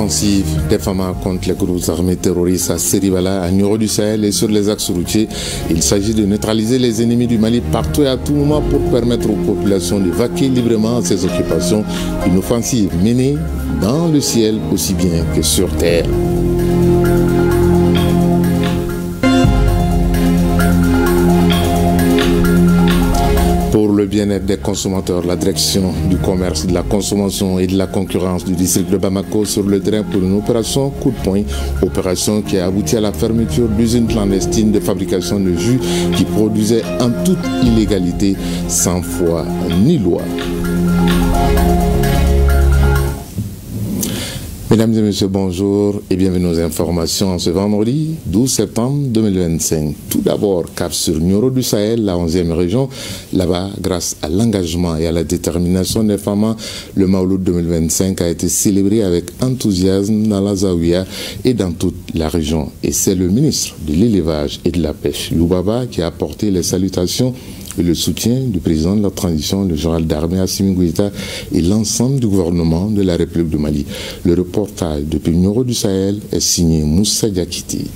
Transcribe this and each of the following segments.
offensive des FAMA contre les groupes armés terroristes à Seribala, à Nioro du Sahel et sur les axes routiers. Il s'agit de neutraliser les ennemis du Mali partout et à tout moment pour permettre aux populations de vaquer librement à ces occupations. Une offensive menée dans le ciel aussi bien que sur terre. Pour le bien-être des consommateurs, la direction du commerce, de la consommation et de la concurrence du district de Bamako sur le terrain pour une opération coup de poing, opération qui a abouti à la fermeture d'usines clandestines de fabrication de jus qui produisaient en toute illégalité, sans foi ni loi. Mesdames et messieurs, bonjour et bienvenue aux informations en ce vendredi 12 septembre 2025. Tout d'abord, cap sur Nioro du Sahel, la 11e région. Là-bas, grâce à l'engagement et à la détermination des femmes, le Mawlud 2025 a été célébré avec enthousiasme dans la Zaouia et dans toute la région. Et c'est le ministre de l'élevage et de la pêche, Youbaba, qui a apporté les salutations et le soutien du président de la transition, le général d'armée Assimi Goïta et l'ensemble du gouvernement de la République du Mali. Le reportage depuis Nioro du Sahel est signé Moussa Diakiti.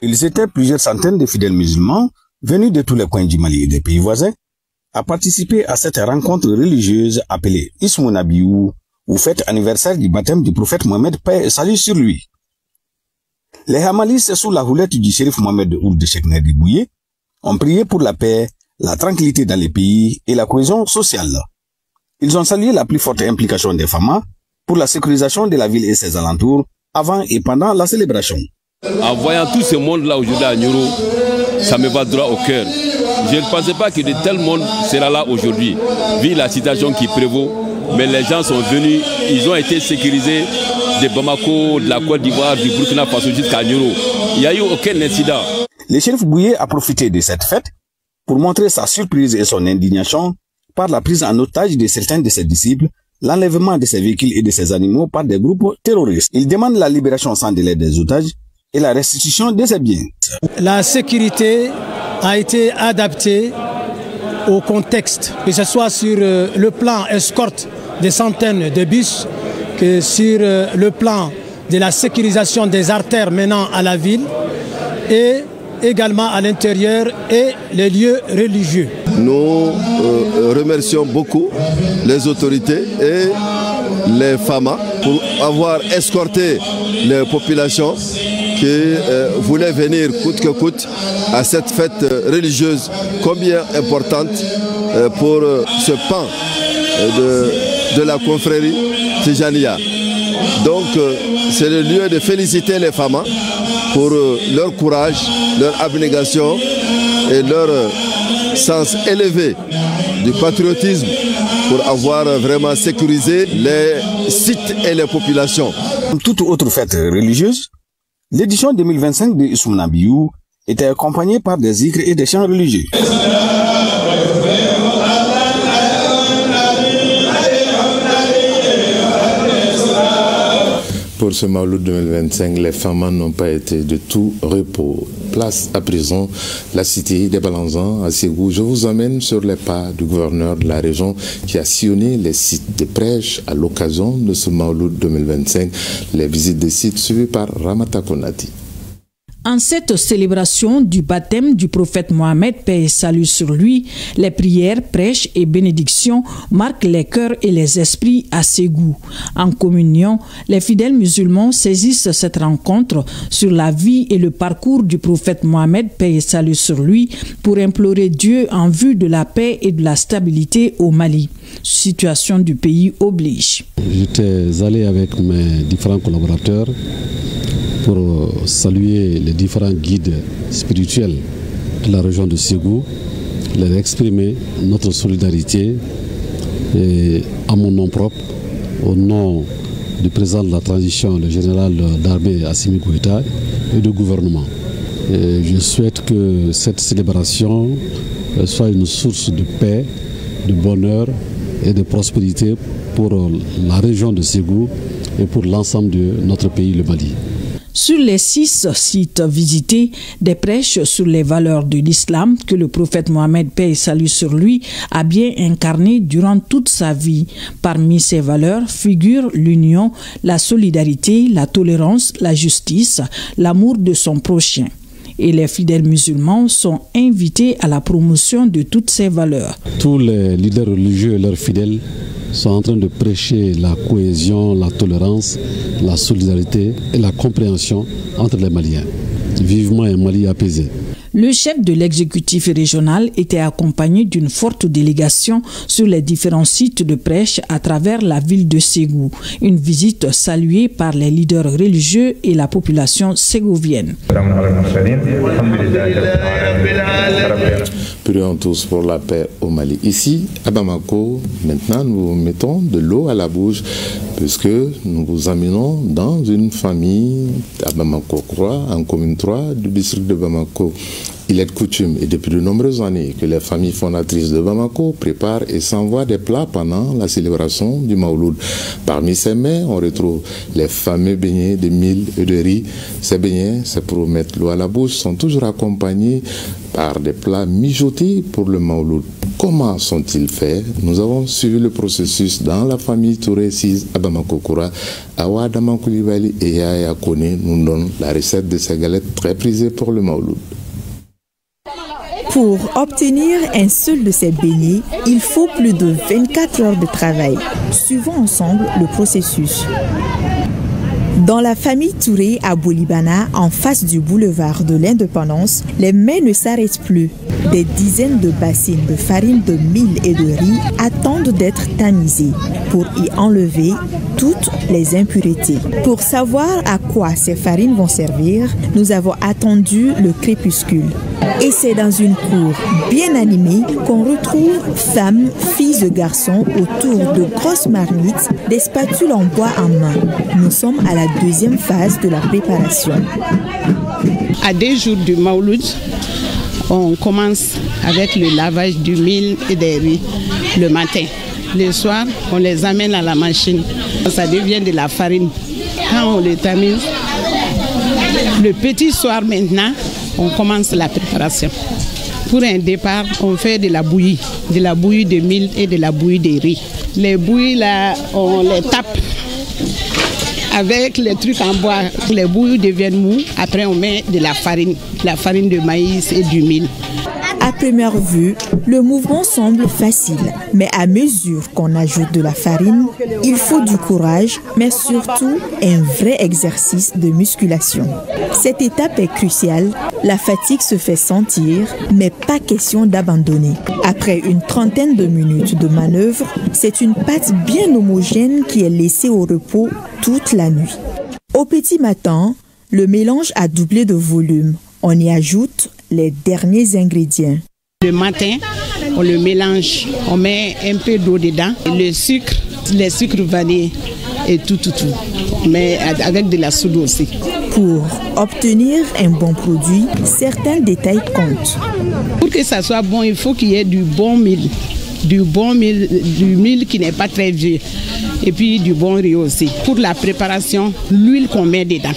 Ils étaient plusieurs centaines de fidèles musulmans venus de tous les coins du Mali et des pays voisins à participer à cette rencontre religieuse appelée Ismouna Biou, ou fête anniversaire du baptême du prophète Mohamed, paix et salut sur lui. Les Hamalis, sous la houlette du shérif Mohamed Ould Cheknedi Bouye, ont prié pour la paix, la tranquillité dans les pays et la cohésion sociale. Ils ont salué la plus forte implication des femmes pour la sécurisation de la ville et ses alentours avant et pendant la célébration. En voyant tout ce monde-là aujourd'hui à Nioro, ça me va droit au cœur. Je ne pensais pas que de tel monde sera là aujourd'hui, vu la situation qui prévaut. Mais les gens sont venus, ils ont été sécurisés de Bamako, de la Côte d'Ivoire, du Burkina Faso jusqu'à Nioro. Il n'y a eu aucun incident. Le shérif Bouye a profité de cette fête pour montrer sa surprise et son indignation par la prise en otage de certains de ses disciples, l'enlèvement de ses véhicules et de ses animaux par des groupes terroristes. Il demande la libération sans délai des otages et la restitution de ses biens. La sécurité a été adaptée au contexte, que ce soit sur le plan escorte des centaines de bus, que sur le plan de la sécurisation des artères menant à la ville et également à l'intérieur et les lieux religieux. Nous remercions beaucoup les autorités et les FAMA pour avoir escorté les populations qui voulaient venir coûte que coûte à cette fête religieuse combien importante pour ce pan de la confrérie Tijaniya. Donc c'est le lieu de féliciter les femmes pour leur courage, leur abnégation et leur sens élevé du patriotisme pour avoir vraiment sécurisé les sites et les populations. Comme toute autre fête religieuse, l'édition 2025 de Ismouna Biou était accompagnée par des zikrs et des chants religieux. Pour ce Mawlud 2025, les femmes n'ont pas été de tout repos. Place à présent la cité des Balanzans à Ségou. Je vous emmène sur les pas du gouverneur de la région qui a sillonné les sites de prêche à l'occasion de ce Mawlud 2025. Les visites des sites suivies par Ramata Konati. En cette célébration du baptême du prophète Mohamed, paix et salut sur lui, les prières, prêches et bénédictions marquent les cœurs et les esprits à Ségou. En communion, les fidèles musulmans saisissent cette rencontre sur la vie et le parcours du prophète Mohamed, paix et salut sur lui, pour implorer Dieu en vue de la paix et de la stabilité au Mali. Situation du pays oblige. J'étais allé avec mes différents collaborateurs pour saluer les différents guides spirituels de la région de Ségou, leur exprimer notre solidarité et à mon nom propre, au nom du président de la transition, le général d'armée Assimi Goïta et du gouvernement. Et je souhaite que cette célébration soit une source de paix, de bonheur et de prospérité pour la région de Ségou et pour l'ensemble de notre pays, le Mali. Sur les 6 sites visités, des prêches sur les valeurs de l'islam que le prophète Mohammed, paix et salut sur lui, a bien incarné durant toute sa vie. Parmi ces valeurs figurent l'union, la solidarité, la tolérance, la justice, l'amour de son prochain. Et les fidèles musulmans sont invités à la promotion de toutes ces valeurs. Tous les leaders religieux et leurs fidèles sont en train de prêcher la cohésion, la tolérance, la solidarité et la compréhension entre les Maliens. Vivement un Mali apaisé. Le chef de l'exécutif régional était accompagné d'une forte délégation sur les différents sites de prêche à travers la ville de Ségou. Une visite saluée par les leaders religieux et la population ségovienne. Prions tous pour la paix au Mali. Ici, à Bamako, maintenant, nous mettons de l'eau à la bouche puisque nous vous amenons dans une famille à Bamako, en commune 3 du district de Bamako. Il est de coutume et depuis de nombreuses années que les familles fondatrices de Bamako préparent et s'envoient des plats pendant la célébration du Mawlud. Parmi ces mets, on retrouve les fameux beignets de mil et de riz. Ces beignets, c'est pour mettre l'eau à la bouche, sont toujours accompagnés par des plats mijotés pour le Mawlud. Comment sont-ils faits? Nous avons suivi le processus dans la famille Touré 6 à Bamako-Koura. Awa Damankoulibali et Yaya Kone nous donnent la recette de ces galettes très prisées pour le Mawlud. Pour obtenir un seul de ces beignets, il faut plus de 24 heures de travail. Suivons ensemble le processus. Dans la famille Touré à Bolibana, en face du boulevard de l'Indépendance, les mets ne s'arrêtent plus. Des dizaines de bassines de farine de mil et de riz attendent d'être tamisées pour y enlever toutes les impuretés. Pour savoir à quoi ces farines vont servir, nous avons attendu le crépuscule. Et c'est dans une cour bien animée qu'on retrouve femmes, filles et garçons autour de grosses marmites, des spatules en bois en main. Nous sommes à la deuxième phase de la préparation. À 2 jours du Mawlud, on commence avec le lavage du mil et des riz le matin. Le soir, on les amène à la machine. Ça devient de la farine. Quand on les tamise, le petit soir maintenant, on commence la préparation. Pour un départ, on fait de la bouillie de mil et de la bouillie de riz. Les bouillies là, on les tape avec les trucs en bois. Les bouillies deviennent mous. Après, on met de la farine de maïs et du mil. À première vue, le mouvement semble facile, mais à mesure qu'on ajoute de la farine, il faut du courage, mais surtout un vrai exercice de musculation. Cette étape est cruciale, la fatigue se fait sentir, mais pas question d'abandonner. Après une trentaine de minutes de manœuvre, c'est une pâte bien homogène qui est laissée au repos toute la nuit. Au petit matin, le mélange a doublé de volume. On y ajoute les derniers ingrédients. Le matin, on le mélange, on met un peu d'eau dedans, le sucre, les sucres vanillés et tout. Mais avec de la soude aussi. Pour obtenir un bon produit, certains détails comptent. Pour que ça soit bon, il faut qu'il y ait du bon mil. Du mil qui n'est pas très vieux. Et puis du bon riz aussi. Pour la préparation, l'huile qu'on met dedans.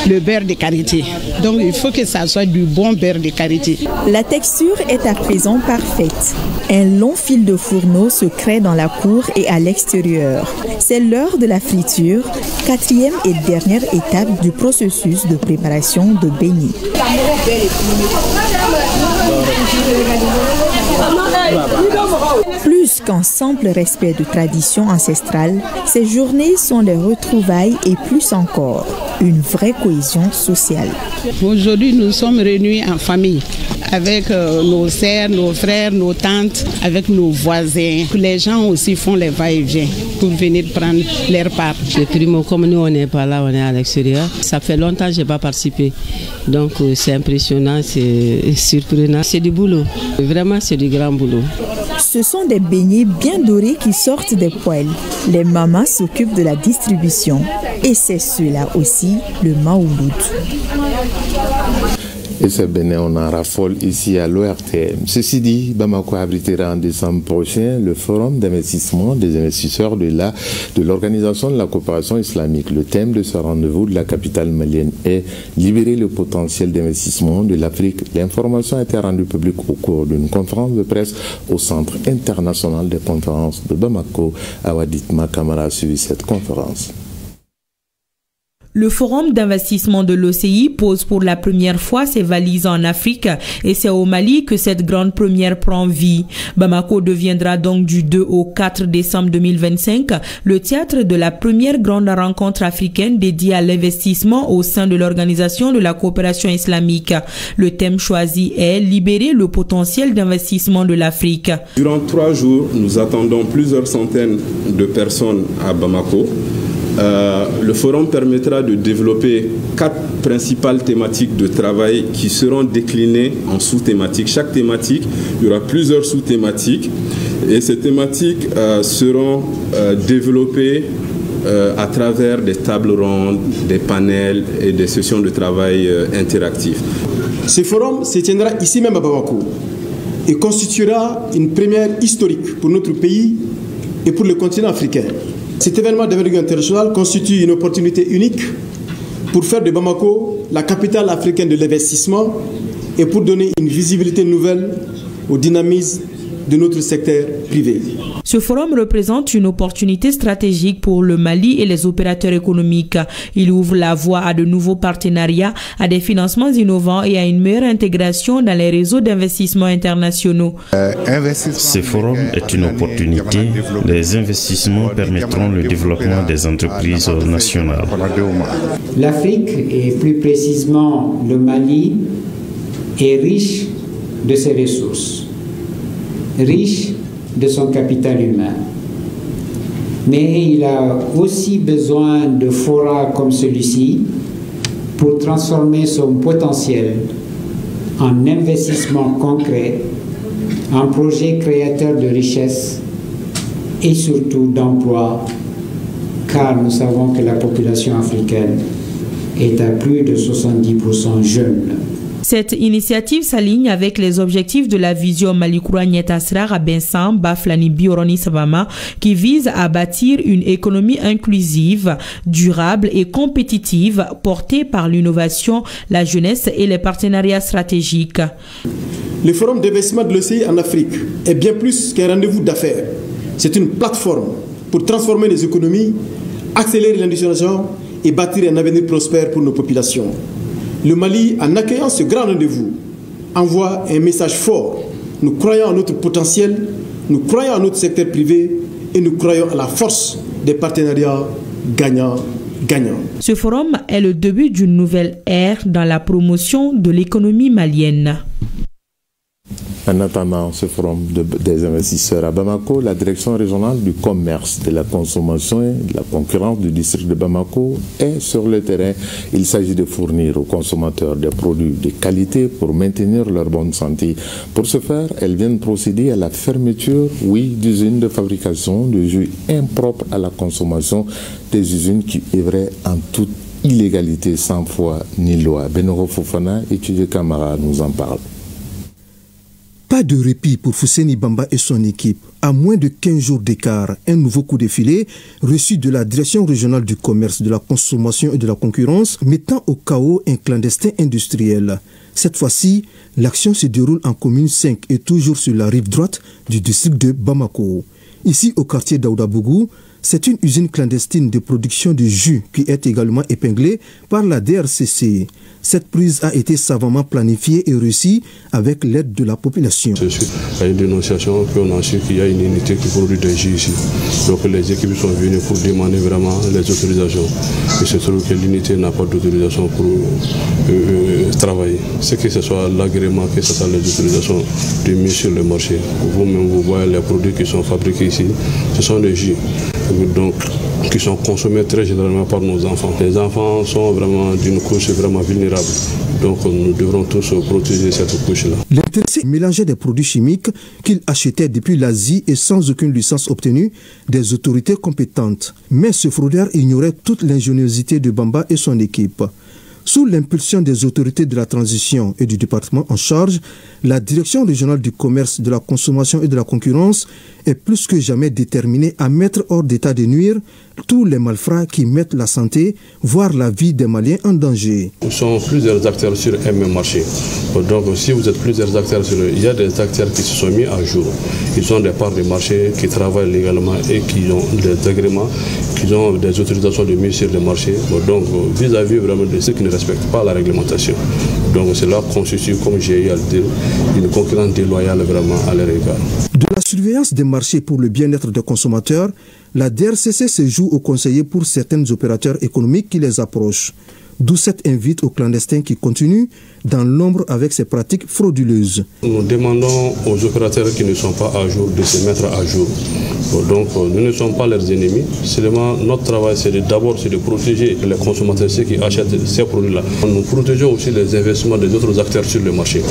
Le beurre de karité. Donc il faut que ça soit du bon beurre de karité. La texture est à présent parfaite. Un long fil de fourneau se crée dans la cour et à l'extérieur. C'est l'heure de la friture, 4e et dernière étape du processus de préparation de beignets. Plus qu'un simple respect de tradition ancestrale, ces journées sont les retrouvailles et plus encore, une vraie cohésion sociale. Aujourd'hui, nous sommes réunis en famille avec nos sœurs, nos frères, nos tantes, avec nos voisins. Les gens aussi font les va-et-vient pour venir prendre leur part. Les primo, comme nous, on n'est pas là, on est à l'extérieur. Ça fait longtemps que je n'ai pas participé. Donc c'est impressionnant, c'est surprenant. C'est du boulot. Vraiment, c'est du grand boulot. Ce sont des beignets bien dorés qui sortent des poêles. Les mamans s'occupent de la distribution. Et c'est cela aussi le Mawlud. Et ce Bénin, on en raffole ici à l'ORTM. Ceci dit, Bamako abritera en décembre prochain le forum d'investissement des investisseurs de l'Organisation de la coopération islamique. Le thème de ce rendez-vous de la capitale malienne est « Libérer le potentiel d'investissement de l'Afrique ». L'information a été rendue publique au cours d'une conférence de presse au Centre international des conférences de Bamako. Awadit Makamara a suivi cette conférence. Le forum d'investissement de l'OCI pose pour la première fois ses valises en Afrique et c'est au Mali que cette grande première prend vie. Bamako deviendra donc du 2 au 4 décembre 2025 le théâtre de la première grande rencontre africaine dédiée à l'investissement au sein de l'Organisation de la coopération islamique. Le thème choisi est « Libérer le potentiel d'investissement de l'Afrique ». Durant 3 jours, nous attendons plusieurs centaines de personnes à Bamako. Le forum permettra de développer 4 principales thématiques de travail qui seront déclinées en sous-thématiques. Chaque thématique, il y aura plusieurs sous-thématiques et ces thématiques seront développées à travers des tables rondes, des panels et des sessions de travail interactifs. Ce forum se tiendra ici même à Bamako et constituera une première historique pour notre pays et pour le continent africain. Cet événement d'envergure internationale constitue une opportunité unique pour faire de Bamako la capitale africaine de l'investissement et pour donner une visibilité nouvelle au dynamisme de notre secteur privé. Ce forum représente une opportunité stratégique pour le Mali et les opérateurs économiques. Il ouvre la voie à de nouveaux partenariats, à des financements innovants et à une meilleure intégration dans les réseaux d'investissement internationaux. Ce forum est une opportunité. Les investissements permettront le développement des entreprises nationales. L'Afrique, et plus précisément le Mali, est riche de ses ressources, riche de son capital humain. Mais il a aussi besoin de forats comme celui-ci pour transformer son potentiel en investissement concret, en projet créateur de richesse et surtout d'emploi, car nous savons que la population africaine est à plus de 70% jeune. Cette initiative s'aligne avec les objectifs de la vision Malikoura Nietasrar à Bensan, Baflani Bioroni Savama, qui vise à bâtir une économie inclusive, durable et compétitive, portée par l'innovation, la jeunesse et les partenariats stratégiques. Le Forum d'investissement de l'OCI en Afrique est bien plus qu'un rendez-vous d'affaires. C'est une plateforme pour transformer les économies, accélérer l'industrialisation et bâtir un avenir prospère pour nos populations. Le Mali, en accueillant ce grand rendez-vous, envoie un message fort. Nous croyons à notre potentiel, nous croyons à notre secteur privé et nous croyons à la force des partenariats gagnants-gagnants. Ce forum est le début d'une nouvelle ère dans la promotion de l'économie malienne. En attendant ce forum des investisseurs à Bamako, la direction régionale du commerce, de la consommation et de la concurrence du district de Bamako est sur le terrain. Il s'agit de fournir aux consommateurs des produits de qualité pour maintenir leur bonne santé. Pour ce faire, elles viennent procéder à la fermeture, d'usines de fabrication de jus impropres à la consommation, des usines qui œuvraient en toute illégalité, sans foi ni loi. Benoro Fofana et Tudje Kamara nous en parlent. Pas de répit pour Fousseni Bamba et son équipe. À moins de 15 jours d'écart, un nouveau coup de filet reçu de la Direction régionale du commerce, de la consommation et de la concurrence, mettant au chaos un clandestin industriel. Cette fois-ci, l'action se déroule en commune 5 et toujours sur la rive droite du district de Bamako. Ici, au quartier d'Aoudabougou, c'est une usine clandestine de production de jus qui est également épinglée par la DRCC. Cette prise a été savamment planifiée et réussie avec l'aide de la population. Suite à une dénonciation qu'on a su qu'il y a une unité qui produit des jus ici. Donc les équipes sont venues pour demander vraiment les autorisations. Il se trouve que l'unité n'a pas d'autorisation pour travailler. C'est que ce soit l'agrément, que ce soit les autorisations de mise sur le marché. Vous-même, vous voyez les produits qui sont fabriqués ici. Ce sont des jus. Donc, qui sont consommés très généralement par nos enfants. Les enfants sont vraiment d'une couche vraiment vulnérable. Donc nous devrons tous protéger cette couche-là. L'intéressé mélangeait des produits chimiques qu'il achetait depuis l'Asie et sans aucune licence obtenue des autorités compétentes. Mais ce fraudeur ignorait toute l'ingéniosité de Bamba et son équipe. Sous l'impulsion des autorités de la transition et du département en charge, la Direction régionale du commerce, de la consommation et de la concurrence est plus que jamais déterminée à mettre hors d'état de nuire tous les malfrats qui mettent la santé, voire la vie des Maliens en danger. Nous sommes plusieurs acteurs sur un même marché. Donc si vous êtes plusieurs acteurs il y a des acteurs qui se sont mis à jour. Ils ont des parts de marché, qui travaillent légalement et qui ont des agréments, qui ont des autorisations de mise sur le marché. Donc vis-à-vis vraiment de ceux qui ne respectent pas la réglementation. Donc cela constitue, comme j'ai eu à le dire, une concurrence déloyale vraiment à leur égard. De la surveillance des marchés pour le bien-être des consommateurs, la DRCC se joue aux conseillers pour certains opérateurs économiques qui les approchent. D'où cette invite aux clandestins qui continuent dans l'ombre avec ces pratiques frauduleuses. Nous demandons aux opérateurs qui ne sont pas à jour de se mettre à jour. Donc nous ne sommes pas leurs ennemis. Seulement notre travail c'est d'abord de protéger les consommateurs, ceux qui achètent ces produits-là. Nous protégeons aussi les investissements des autres acteurs sur le marché.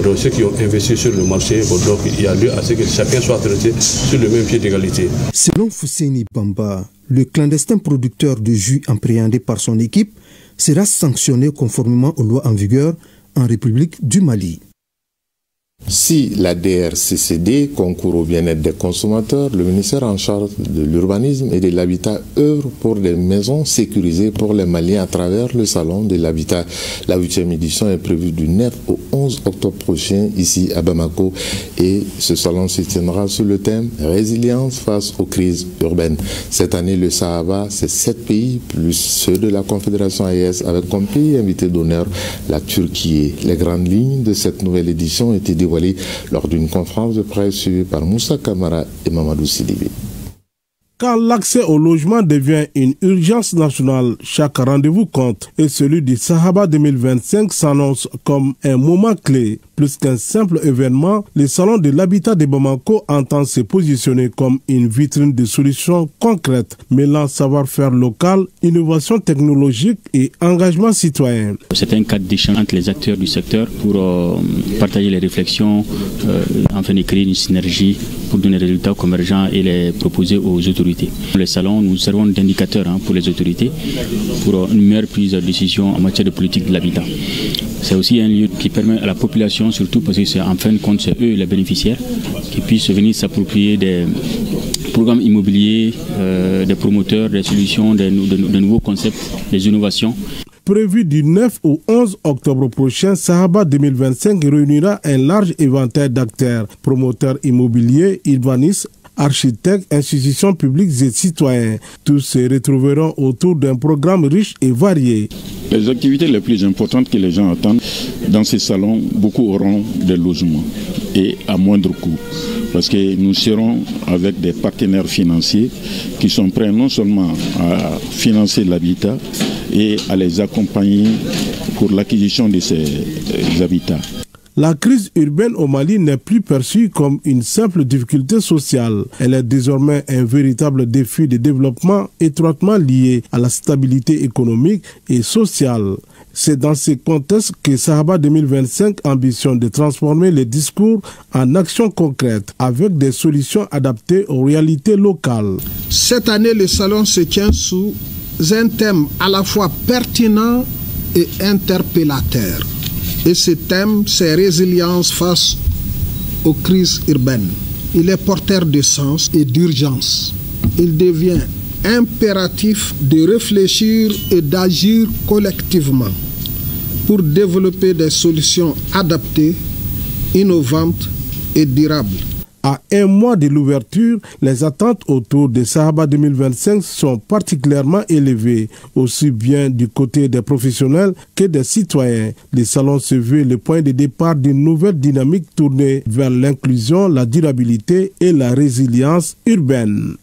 Donc ceux qui ont investi sur le marché, donc il y a lieu à ce que chacun soit traité sur le même pied d'égalité. Selon Fousseini Bamba, le clandestin producteur de jus appréhendé par son équipe sera sanctionné conformément aux lois en vigueur en République du Mali. Si la DRCCD concourt au bien-être des consommateurs, le ministère en charge de l'urbanisme et de l'habitat œuvre pour des maisons sécurisées pour les Maliens à travers le salon de l'habitat. La 8e édition est prévue du 9 au 11 octobre prochain ici à Bamako et ce salon se tiendra sous le thème « Résilience face aux crises urbaines ». Cette année, le Sahaba, c'est 7 pays plus ceux de la Confédération AES avec comme pays invité d'honneur la Turquie. Les grandes lignes de cette nouvelle édition étaient dévoilées lors d'une conférence de presse suivie par Moussa Kamara et Mamadou Sidibé. Quand l'accès au logement devient une urgence nationale, chaque rendez-vous compte et celui du Sahaba 2025 s'annonce comme un moment clé. Plus qu'un simple événement, le salon de l'habitat de Bamako entend se positionner comme une vitrine de solutions concrètes, mêlant savoir-faire local, innovation technologique et engagement citoyen. C'est un cadre d'échange entre les acteurs du secteur pour partager les réflexions, afin de créer une synergie pour donner des résultats convergents et les proposer aux autorités. Le salon, nous servons d'indicateur pour les autorités pour une meilleure prise de décision en matière de politique de l'habitat. C'est aussi un lieu qui permet à la population, surtout parce que c'est en fin de compte c'est eux les bénéficiaires, qui puissent venir s'approprier des programmes immobiliers, des promoteurs, des solutions, de nouveaux concepts, des innovations. Prévu du 9 au 11 octobre prochain, Sahaba 2025 réunira un large éventail d'acteurs, promoteurs immobiliers, urbanistes, architectes, institutions publiques et citoyens. Tous se retrouveront autour d'un programme riche et varié. Les activités les plus importantes que les gens attendent dans ces salons, beaucoup auront des logements et à moindre coût. Parce que nous serons avec des partenaires financiers qui sont prêts non seulement à financer l'habitat et à les accompagner pour l'acquisition de ces habitats. La crise urbaine au Mali n'est plus perçue comme une simple difficulté sociale. Elle est désormais un véritable défi de développement étroitement lié à la stabilité économique et sociale. C'est dans ce contexte que Sahaba 2025 ambitionne de transformer les discours en actions concrètes avec des solutions adaptées aux réalités locales. Cette année, le salon se tient sous un thème à la fois pertinent et interpellateur. Et ce thème, c'est résilience face aux crises urbaines. Il est porteur de sens et d'urgence. Il devient impératif de réfléchir et d'agir collectivement pour développer des solutions adaptées, innovantes et durables. À un mois de l'ouverture, les attentes autour de Sahaba 2025 sont particulièrement élevées, aussi bien du côté des professionnels que des citoyens. Le salon se veut le point de départ d'une nouvelle dynamique tournée vers l'inclusion, la durabilité et la résilience urbaine.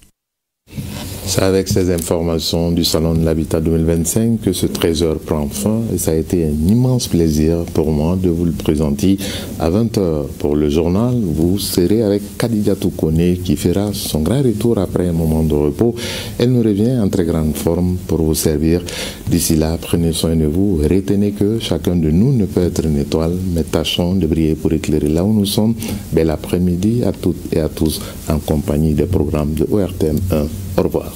C'est avec ces informations du Salon de l'Habitat 2025 que ce 13h prend fin et ça a été un immense plaisir pour moi de vous le présenter à 20h. Pour le journal, vous serez avec Khadija Toukone qui fera son grand retour après un moment de repos. Elle nous revient en très grande forme pour vous servir. D'ici là, prenez soin de vous. Retenez que chacun de nous ne peut être une étoile, mais tâchons de briller pour éclairer là où nous sommes. Bel après-midi à toutes et à tous en compagnie des programmes de ORTM 1. Au revoir.